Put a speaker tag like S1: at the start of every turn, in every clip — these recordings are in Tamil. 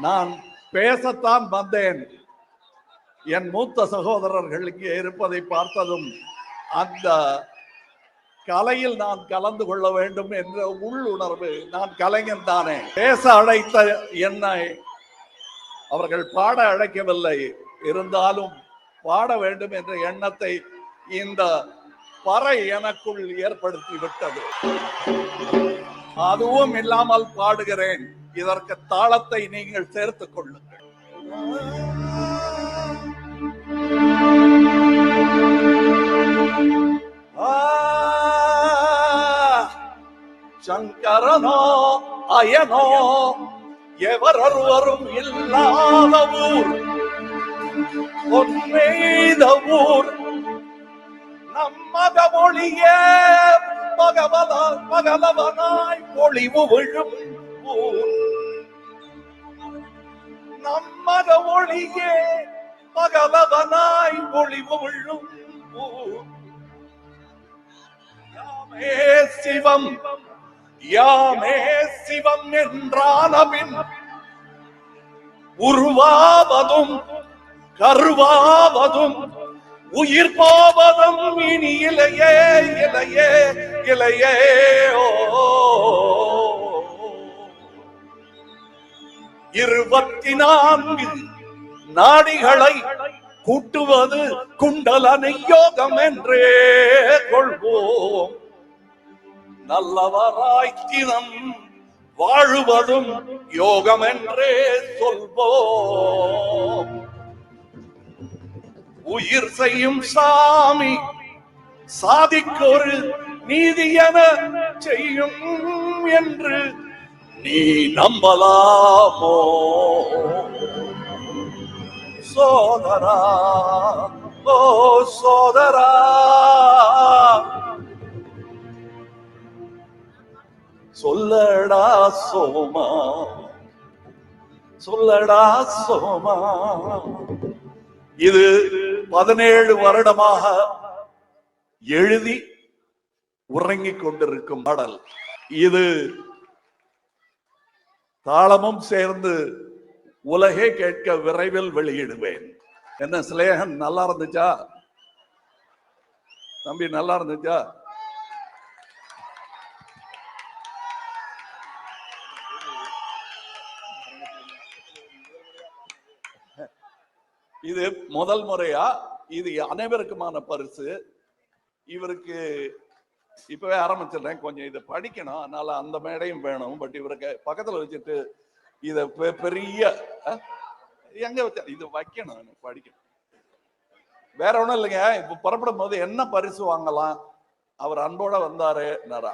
S1: நான் பேசத்தான் வந்தேன். என் மூத்த சகோதரர்கள் இங்கே இருப்பதை பார்த்ததும் அந்த கலையில் நான் கலந்து கொள்ள வேண்டும் என்ற உள்ளுணர்வு, நான் கலைஞன் தானே. பேச அழைத்த என்னை அவர்கள் பாட அழைக்கவில்லை, இருந்தாலும் பாட வேண்டும் என்ற எண்ணத்தை இந்த பறை எனக்குள் ஏற்படுத்தி விட்டது. அதுவும் இல்லாமல் பாடுகிறேன். இதற்கு தாளத்தை நீங்கள் சேர்த்துக் கொள்ளுங்கள். சங்கரனோ அயனோ எவரொருவரும் இல்லாத ஊர், பொன்மேத ஊர், நம்மத மொழியே பகலவனாய் பொழிவு விழும் ஊர், நம்மத மொழியே பகலவனாய் பொழிவு விழும் ஊர். யாமே சிவம் யாமே சிவம் என்றானபின் உருவாவதும் கருவாவதும் உயிர் போவதும் இனி இலையே இலையே இலையே. ஓ 24 நாடிகளை கூட்டுவது குண்டலனை யோகம் என்றே கொள்வோம். நல்லவராய் தினம் வாழுவதும் யோகம் என்றே சொல்வோம். உயிர் செய்யும் சாமி சாதிக்கொரு நீதி என செய்யும் என்று நீ நம்பலாமோ சோதரா? ஓ சோதரா, சொல்லடா சோமா, சொல்லடா சோமா. இது 17 வருடமாக எழுதி உறங்கிக் கொண்டிருக்கும் பாடல். இது தாளமும் சேர்ந்து உலகே கேட்க விரைவில் வெளியிடுவேன். என்ன சிலேகன், நல்லா இருந்துச்சா தம்பி? நல்லா இருந்துச்சா? இது முதல் முறையா? இது அனைவருக்குமான பரிசு. இவருக்கு இப்பவே ஆரம்பிச்சிடுறேன், கொஞ்சம் இதை படிக்கணும், அதனால அந்த மேடையும் வேணும். பட் இவருக்கு பக்கத்துல வச்சுட்டு இத பெரிய எங்க வச்ச இது வைக்கணும், எனக்கு படிக்கணும். வேற ஒண்ணும் இல்லைங்க. இப்ப புறப்படும் போது என்ன பரிசு வாங்கலாம்? அவர் அன்போட வந்தாரு.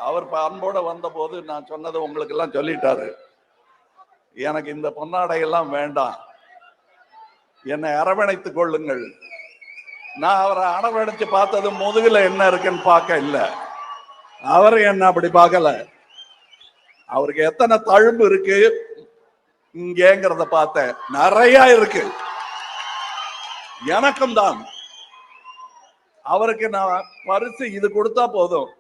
S1: அவர் அன்போட வந்த போது நான் சொன்னதை உங்களுக்கு எல்லாம் சொல்லிட்டாரு. எனக்கு இந்த பொன்னாடை எல்லாம் வேண்டாம், என்னை அரவணைத்துக் கொள்ளுங்கள். நான் அவரை அரவணைச்சு பார்த்தது முதுகுல என்ன இருக்குன்னு பார்க்க இல்ல, அவரு என்ன அப்படி பார்க்கல. அவருக்கு எத்தனை தழும்பு இருக்கு இங்கேங்கிறத பார்த்தேன், நிறைய இருக்கு. எனக்கும் தான். அவருக்கு நான் பரிசு இது கொடுத்தா போதும்.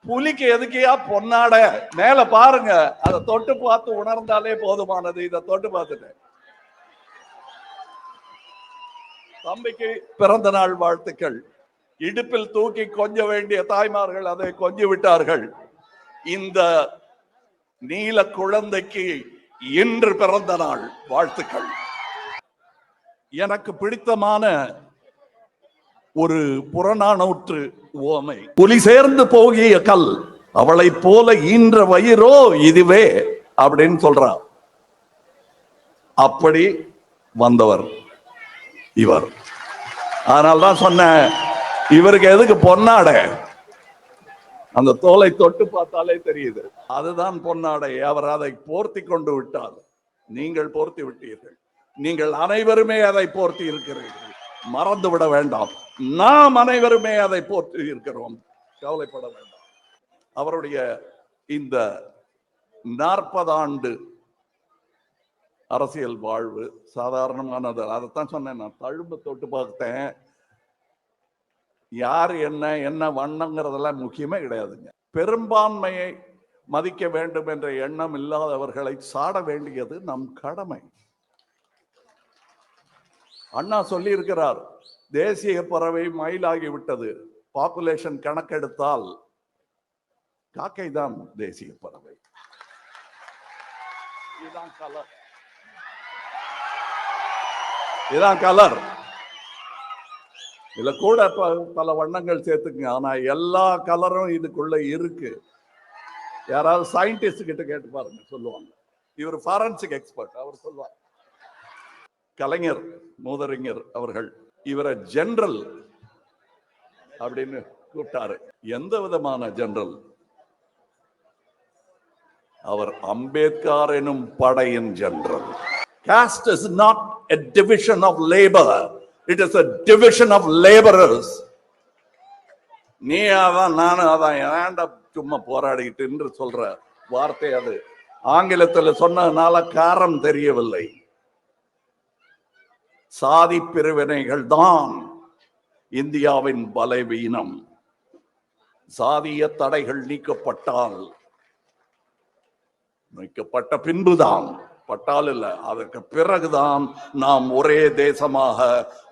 S1: புலிக்கு எதுக்கையா பொன்னாட? மேல பாருங்க, அதை தொட்டு பார்த்து உணர்ந்தாலே போதுமானது. இதை தொட்டு பார்த்துட்டேன். தம்பிக்கு பிறந்த நாள் வாழ்த்துக்கள். இடுப்பில் தூக்கி கொஞ்ச வேண்டிய தாய்மார்கள் அதை கொஞ்சி விட்டார்கள். இந்த நீல குழந்தைக்கு இன்று பிறந்த நாள் வாழ்த்துக்கள். எனக்கு பிடித்தமான ஒரு புறநானூற்று உவமை. புலி சேர்ந்து போகிய கல் அவளை போல ஈன்ற வயிறோ இதுவே அப்படின்னு சொல்றான். அப்படி வந்தவர் இவர். அதனால்தான் சொன்ன, இவருக்கு எதுக்கு பொன்னாடை? அந்த தோலை தொட்டு பார்த்தாலே தெரியுது, அதுதான் பொன்னாடை. அவர் அதை போர்த்தி கொண்டு விட்டார், நீங்கள் போர்த்தி விட்டீர்கள். நீங்கள் அனைவருமே அதை போர்த்தி இருக்கிறீர்கள், மறந்து விட வேண்டாம். நாம் அனைவருமே அதை போர்த்தி இருக்கிறோம், கவலைப்பட வேண்டாம். அவருடைய இந்த 40 ஆண்டு அரசியல் வாழ்வு சாதாரணமானது. அதைத்தான் சொன்னேன், நான் தழும்பு தொட்டு பார்த்தேன். யார் என்ன வண்ணங்கிறதெல்லாம் முக்கியமே கிடையாதுங்க. பெரும்பான்மையை மதிக்க வேண்டும் என்ற எண்ணம் இல்லாதவர்களை சாட வேண்டியது நம் கடமை. அண்ணா சொல்லி இருக்கிறார், தேசிய பறவை மயிலாகி விட்டது. பாப்புலேஷன் கணக்கெடுத்தால் காக்கை தான் தேசிய பறவை. இதுதான் கலர், இதுதான் கலர். இதுல கூட பல வண்ணங்கள் சேர்த்துக்குங்க, ஆனா எல்லா கலரும் இதுக்குள்ள இருக்கு. யாராவது சயின்டிஸ்ட் கிட்ட கேட்டு பாருங்க, சொல்லுவாங்க. இவர் ஃபாரன்சிக் எக்ஸ்பர்ட், அவர் சொல்லுவார். கலைஞர் மூதறிஞர் அவர்கள் இவரை ஜெனரல் அப்படின்னு கூப்பிட்டாரு. எந்த விதமான ஜெனரல்? அவர் அம்பேத்கர் எனும் படையின் general. Caste is not a division of labor, it is a division of laborers. நீ அதான் நானும் அதான், ஏன்டா சும்மா போராடிக்கிட்டு என்று சொல்ற வார்த்தை அது. ஆங்கிலத்தில் சொன்னதுனால காரம் தெரியவில்லை. சாதி பிரிவினைகள் தான் இந்தியாவின் பலவீனம். சாதிய தடைகள் நீக்கப்பட்டால், நீக்கப்பட்ட பின்புதான், பட்டால் இல்ல, அதற்கு பிறகுதான் நாம் ஒரே தேசமாக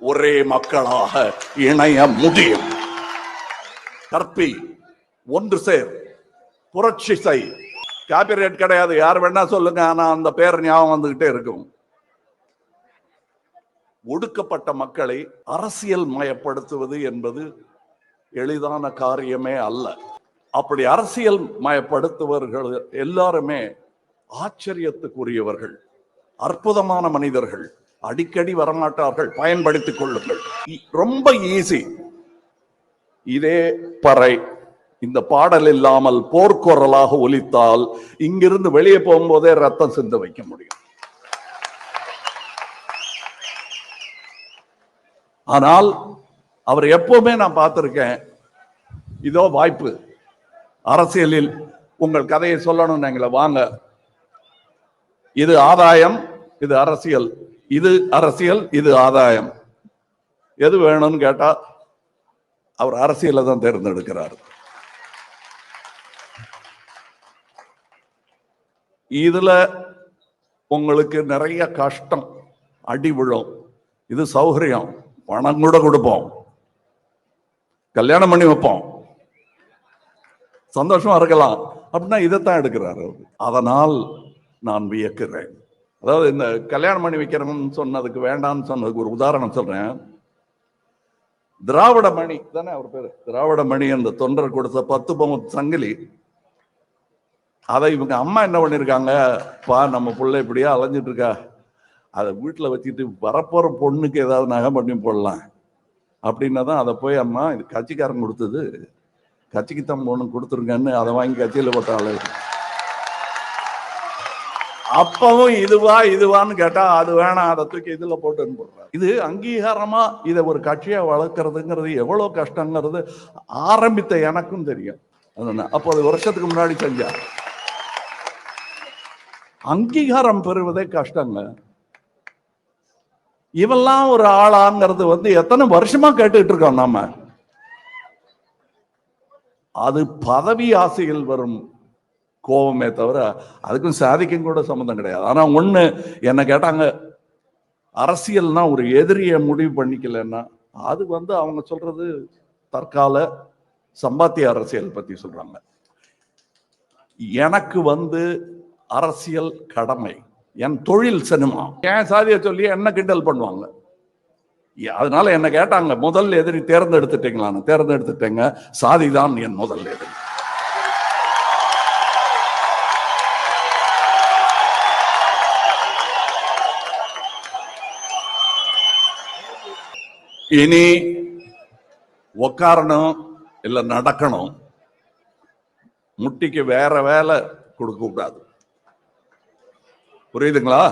S1: ஒரே மக்களாக இணைய முடியும். கற்பி, ஒன்று சேர், புரட்சி செய். காப்பிரைட் கிடையாது, யார் வேணா சொல்லுங்க, ஆனா அந்த பேர் ஞாபகம் வந்துகிட்டே இருக்கும். ஒடுக்கப்பட்ட மக்களை அரசியல் மயப்படுத்துவது என்பது எளிதான காரியமே அல்ல. அப்படி அரசியல் மயப்படுத்துவர்கள் எல்லாருமே ஆச்சரியத்துக்குரியவர்கள், அற்புதமான மனிதர்கள். அடிக்கடி வரமாட்டார்கள், பயன்படுத்திக் கொள்ளுங்கள். ரொம்ப ஈஸி. இதே பறை இந்த பாடல் இல்லாமல் போர்க்குரலாக ஒலித்தால் இங்கிருந்து வெளியே போகும்போதே ரத்தம் சிந்த வைக்க முடியும். ஆனால் அவர் எப்பவுமே நான் பார்த்திருக்கேன், இதோ வாய்ப்பு, அரசியலில் உங்கள் கதையை சொல்லணும், எங்களை வாங்க, இது ஆதாயம், இது அரசியல், இது அரசியல், இது ஆதாயம், எது வேணும்னு கேட்டா அவர் அரசியலை தான் தேர்ந்தெடுக்கிறார். இதுல உங்களுக்கு நிறைய கஷ்டம், அடி விழும். இது சௌகரியம், பணம் கூட கொடுப்போம், கல்யாணம் பண்ணி வைப்போம், சந்தோஷமா இருக்கலாம் அப்படின்னா இதைத்தான் எடுக்கிறாரு. அதனால் நான் வியக்கிறேன். அதாவது இந்த கல்யாணம் பண்ணி வைக்கிறோம்னு சொன்னதுக்கு, வேண்டாம்னு சொன்னதுக்கு ஒரு உதாரணம் சொல்றேன். திராவிட மணி தானே அவர் பேரு, திராவிட மணி அந்த தொண்டர் கொடுத்த 10 பவுன் சங்கிலி, அதை இவங்க அம்மா என்ன பண்ணிருக்காங்க, பா நம்ம பிள்ளை இப்படியா அலைஞ்சிட்டு இருக்கா, அதை வீட்டுல வச்சுட்டு வரப்போற பொண்ணுக்கு ஏதாவது நகை பண்ணி போடலாம் அப்படின்னா தான் அதை போய், அம்மா இது கட்சிக்காரன் கொடுத்தது, கட்சிக்குத்தான் பொண்ணு கொடுத்துருங்கன்னு அதை வாங்கி கட்சியில போட்டாள். அப்பவும் இதுவான்னு கேட்டா அது வேணாம், அதை தூக்கி இதுல போட்டுன்னு போடுறாரு. இது அங்கீகாரமா இதை ஒரு கட்சியா வளர்க்கறதுங்கிறது எவ்வளவு கஷ்டங்கிறது ஆரம்பித்த எனக்கும் தெரியும். அப்போ அது வருஷத்துக்கு முன்னாடி செஞ்சா. அங்கீகாரம் பெறுவதே கஷ்டங்க. இவெல்லாம் ஒரு ஆளாங்கிறது எத்தனை வருஷமா கேட்டுக்கிட்டு இருக்கோம் நாம. அது பதவி ஆசையில் வரும் கோபமே தவிர அதுக்கும் சாதிக்கும் கூட சம்மந்தம் கிடையாது. ஆனா ஒண்ணு என்ன கேட்டாங்க, அரசியல்னா ஒரு எதிரியை முடிவு பண்ணிக்கலன்னா அது அவங்க சொல்றது தற்கால சம்பாத்திய அரசியல் பத்தி சொல்றாங்க. எனக்கு அரசியல் கடமை, என் தொழில் சினிமா. என் சாதியை சொல்லி என்ன கிண்டல் பண்ணுவாங்க. அதனால என்ன கேட்டாங்க, முதல் எதிரி தேர்ந்தெடுத்துட்டீங்களான்னு. தேர்ந்தெடுத்துட்டேங்க, சாதிதான் என் முதல் எதிரி. இனி உக்காரணும் இல்ல நடக்கணும், முட்டிக்கு வேற வேலை கொடுக்க கூடாது. புரியுதுங்களா?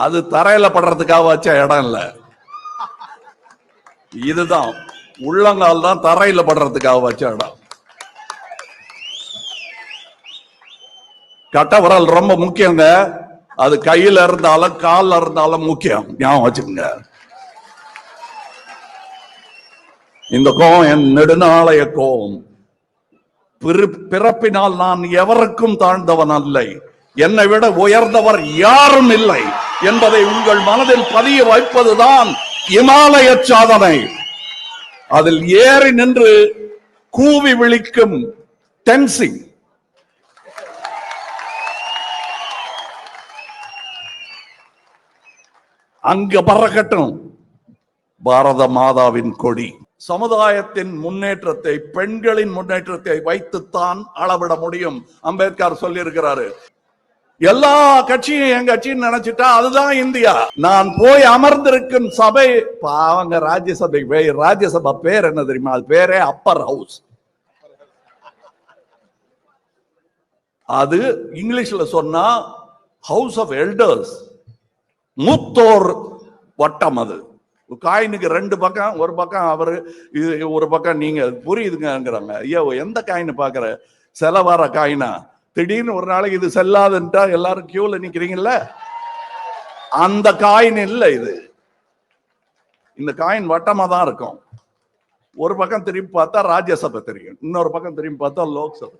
S1: அது தரையில படுறதுக்காக வச்ச இடம் இல்ல, இதுதான் உள்ளங்கால் தான் தரையில படுறதுக்காக வச்ச இடம். கட்ட விரல் ரொம்ப முக்கியங்க, அது கையில இருந்தாலும் காலில் இருந்தாலும் முக்கியம், ஞாபகம் வச்சுக்கோங்க. இந்த கோபம் என் நெடுநாளைய கோபம். பிறப்பினால் நான் எவருக்கும் தாழ்ந்தவன் அல்ல, என்னை விட உயர்ந்தவர் யாரும் இல்லை. என்பதை உங்கள் மனதில் பதிய வைப்பதுதான் இமாலய சாதனை. அதில் ஏறி நின்று கூவி விழிக்கும் டென்சிங், அங்க பறக்கட்டும் பாரத மாதாவின் கொடி. சமுதாயத்தின் முன்னேற்றத்தை, பெண்களின் முன்னேற்றத்தை வைத்துத்தான் அளவிட முடியும். அம்பேத்கர் சொல்லி இருக்கிறாரு. எல்லா கட்சியும் என் கட்சின்னு நினைச்சிட்டா அதுதான் இந்தியா. நான் போய் அமர்ந்திருக்கும் சபை பாவங்க ராஜ்யசபை. ராஜ்யசபா பேர் என்ன தெரியுமா? அது பேரே அப்பர் ஹவுஸ். அது இங்கிலீஷ்ல சொன்னா ஹவுஸ் ஆஃப் எல்டர்ஸ், மூத்தோர் வட்டம். அது காயினுக்கு ரெண்டு பக்கம், ஒரு பக்கம் அவரு, ஒரு பக்கம் நீங்க. புரியுதுங்கிறாங்க. ஐயோ எந்த காயின் பாக்குற? செலவார காயினா? திடீர்னு ஒரு நாளைக்கு இது செல்லாதுன்றா எல்லாரும் கியூல நிக்கிறீங்கல்ல, அந்த காயின் இல்ல இது. இந்த காயின் வட்டமா தான் இருக்கும். ஒரு பக்கம் திரும்பி பார்த்தா ராஜ்யசபை தெரியும், இன்னொரு பக்கம் திரும்பி பார்த்தா லோக்சபை.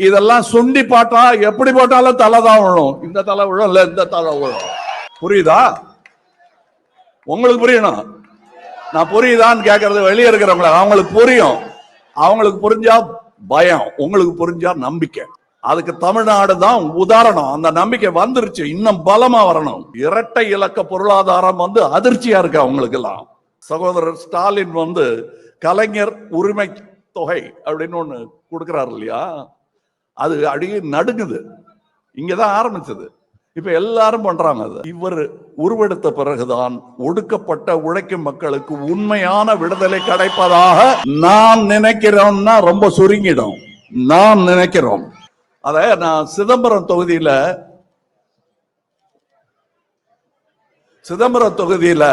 S1: இதெல்லாம் சுண்டி பாட்டா எப்படி போட்டாலும் தலை தான் விழும். இந்த தலை விழும் இல்ல இந்த தலை விழும். புரியுதா? உங்களுக்கு புரியணும். நான் புரியுதான்னு கேட்கறது வெளியே இருக்கிறவங்கள. அவங்களுக்கு புரியும். அவங்களுக்கு புரிஞ்சா பயம், உங்களுக்கு புரிஞ்சா நம்பிக்கை. அதுக்கு தமிழ்நாடு தான் உதாரணம். அந்த நம்பிக்கை வந்துருச்சு, இன்னும் பலமா வரணும். இரட்டை இலக்க பொருளாதாரம் அதிர்ச்சியா இருக்கு அவங்களுக்கு எல்லாம். சகோதரர் ஸ்டாலின் கலைஞர் உரிமை தொகை அப்படின்னு ஒண்ணு கொடுக்கிறாரு இல்லையா? அது அடியே நடுங்குது. இங்கதான் ஆரம்பிச்சது. இப்ப எல்லாரும் பண்றாங்க. அது இவர் உருவெடுத்த பிறகுதான் ஒடுக்கப்பட்ட உழைக்கும் மக்களுக்கு உண்மையான விடுதலை கிடைப்பதாக நாம் நினைக்கிறோம்னா ரொம்ப சுருங்கிடும். நாம் நினைக்கிறோம். அத நான் சிதம்பரம் தொகுதியில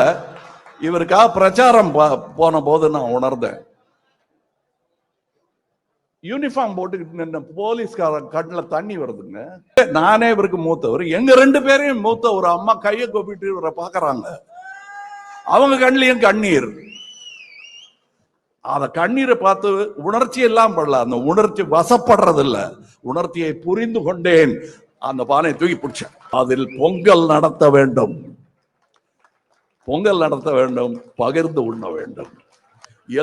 S1: இவருக்காக பிரச்சாரம் போன போது நான் உணர்ந்தேன். யூனிஃபார்ம் போட்டுக்கிட்டு நின்ன போலீஸ்காரன் கண்ணுல தண்ணி வருதுங்க. நானே இவருக்கு மூத்தவர். எங்க ரெண்டு பேரையும் மூத்த ஒரு அம்மா கையை கொப்பிட்டு இவரை பாக்குறாங்க. அவங்க கண்ணிலையும் கண்ணீர். அத கண்ணீரை பார்த்து உணர்ச்சி எல்லாம் படல. அந்த உணர்ச்சி வசப்படுறது இல்ல, உணர்ச்சியை புரிந்து கொண்டேன். அந்த பானை தூக்கி பிடிச்சேன். அதில் பொங்கல் நடத்த வேண்டும், பொங்கல் நடத்த வேண்டும், பகிர்ந்து உண்ண வேண்டும்.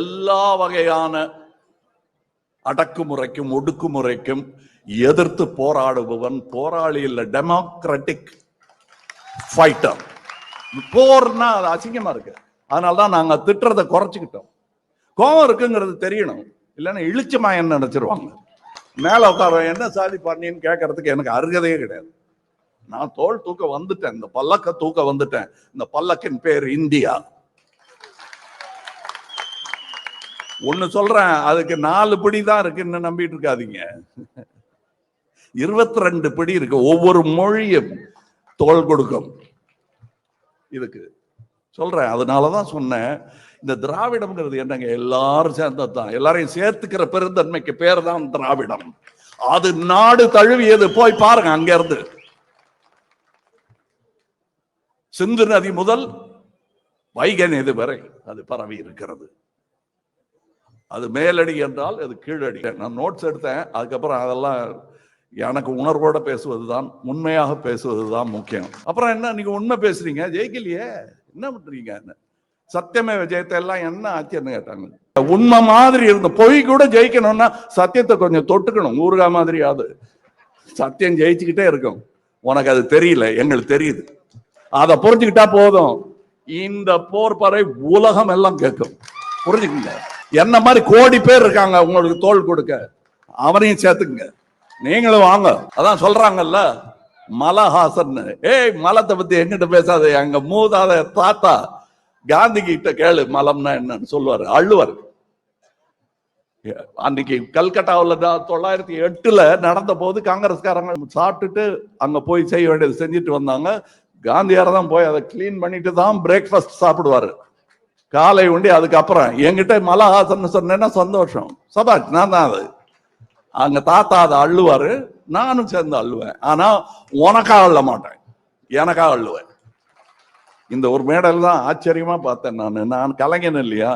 S1: எல்லா வகையான அடக்குமுறைக்கும் ஒடுக்குமுறைக்கும் எதிர்த்து போராடுபவன் போராளி இல்ல, டெமோக்ராட்டிக் ஃபைட்டர். போர்னா அது அசிங்கமா இருக்கு. அதனாலதான் நாங்க திட்டுறதை குறைச்சிக்கிட்டோம். கோபம் இருக்குங்கிறது தெரியணும், இல்லைன்னா இழிச்சமா என்ன நினைச்சிருவாங்க. மேல உட்கார என்ன சாதி பண்ணின்னு கேட்கறதுக்கு எனக்கு அருகதையே கிடையாது. நான் தோல் தூக்க வந்துட்டேன், இந்த பல்லக்க தூக்க வந்துட்டேன். இந்த பல்லக்கின் பேர் இந்தியா. ஒண்ணு சொல்றேன், அதுக்கு 4 பிடி தான் இருக்குன்னு நம்பிட்டு இருக்காதீங்க. 22 பிடி இருக்கு. ஒவ்வொரு மொழியும் தோல் கொடுக்கும். இதுக்கு சொல்றேன். அதனாலதான் சொன்னேன், இந்த திராவிடம்ங்கிறது என்னங்க, எல்லாரும் சேர்ந்ததுதான். எல்லாரையும் சேர்த்துக்கிற பெருந்தன்மைக்கு பேர் தான் திராவிடம். அது நாடு தழுவியது. போய் பாருங்க, அங்க இருந்து சிந்து நதி முதல் வைகை நதி வரை அது பரவி இருக்கிறது. அது மேலடி என்றால் அது கீழடி. நான் நோட்ஸ் எடுத்தேன். அதுக்கப்புறம் அதெல்லாம் எனக்கு உணர்வோட பேசுவதுதான், உண்மையாக பேசுவதுதான் முக்கியம். அப்புறம் என்ன, நீங்க உண்மை பேசுறீங்க, ஜெயிக்கலையே என்ன பண்றீங்க? சத்தியமே விஜயத்தை எல்லாம் என்ன ஆச்சுன்னு கேட்டாங்க. உண்மை மாதிரி இருந்த பொய் கூட ஜெயிக்கணும்னா சத்தியத்தை கொஞ்சம் தொட்டுக்கணும். ஊருகா மாதிரியாவது சத்தியம் ஜெயிச்சுக்கிட்டே இருக்கும். உனக்கு அது தெரியல, எங்களுக்கு தெரியுது. அதை புரிஞ்சுக்கிட்டா போதும். இந்த போர் பறை உலகம் எல்லாம் கேட்கும். புரிஞ்சுக்குங்க. என்ன மாதிரி கோடி பேர் இருக்காங்க உங்களுக்கு தோல் கொடுக்க. அவனையும் சேர்த்துக்குங்க, நீங்களும் வாங்க. அதான் சொல்றாங்கல்ல மலஹாசன். ஏய், மலத்தை பத்தி எங்கிட்ட பேசாத, எங்க மூதாத தாத்தா காந்தி கிட்ட கேளு மலம்னா என்னன்னு சொல்லுவாரு, அள்ளுவார். அன்னைக்கு கல்கட்டாவில் 1908 நடந்த போது காங்கிரஸ்காரங்க சாப்பிட்டுட்டு அங்க போய் செய்ய வேண்டியது செஞ்சுட்டு வந்தாங்க. காந்தியார் தான் போய் அதை கிளீன் பண்ணிட்டு தான் பிரேக்ஃபாஸ்ட் சாப்பிடுவாரு, காலை உண்டி. அதுக்கப்புறம் என்கிட்ட மலஹாசன் சொன்னேன்னா சந்தோஷம், சபாஷ், நான் தான் அது. அங்க தாத்தா அதை அள்ளுவாரு, நானும் சேர்ந்து அள்ளுவேன். ஆனா உனக்காக அள்ள மாட்டேன், எனக்காக அள்ளுவேன். இந்த ஒரு மேடல் தான் ஆச்சரியமா பார்த்தேன். நான் கலைஞன் இல்லையா,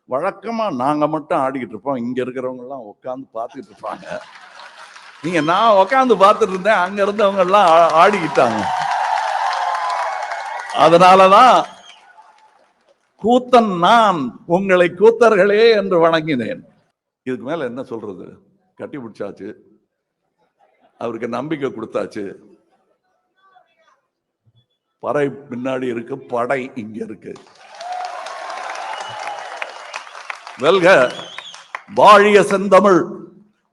S1: வழக்கமா நாங்க மட்டும் ஆடிக்கிட்டு இருப்போம், இங்க இருக்கிறவங்க எல்லாம் உட்காந்து பார்த்துக்கிட்டு இருப்பாங்க. நீங்க நான் உட்காந்து பார்த்துட்டு இருந்தேன், அங்க இருந்தவங்க எல்லாம் ஆடிக்கிட்டாங்க. அதனாலதான் கூத்தன் நான் உங்களை கூத்தர்களே என்று வணங்கினேன். இதுக்கு மேல என்ன சொல்றது? கட்டி பிடிச்சாச்சு, அவருக்கு நம்பிக்கை கொடுத்தாச்சு. பறை பின்னாடி இருக்கு, படை இங்க இருக்கு. வெல்க வாழிய செந்தமிழ்,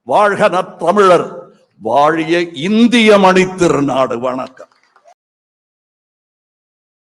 S1: வாழ்க நற்றமிழர், வாழிய இந்திய மணித்திருநாடு. வணக்கம்.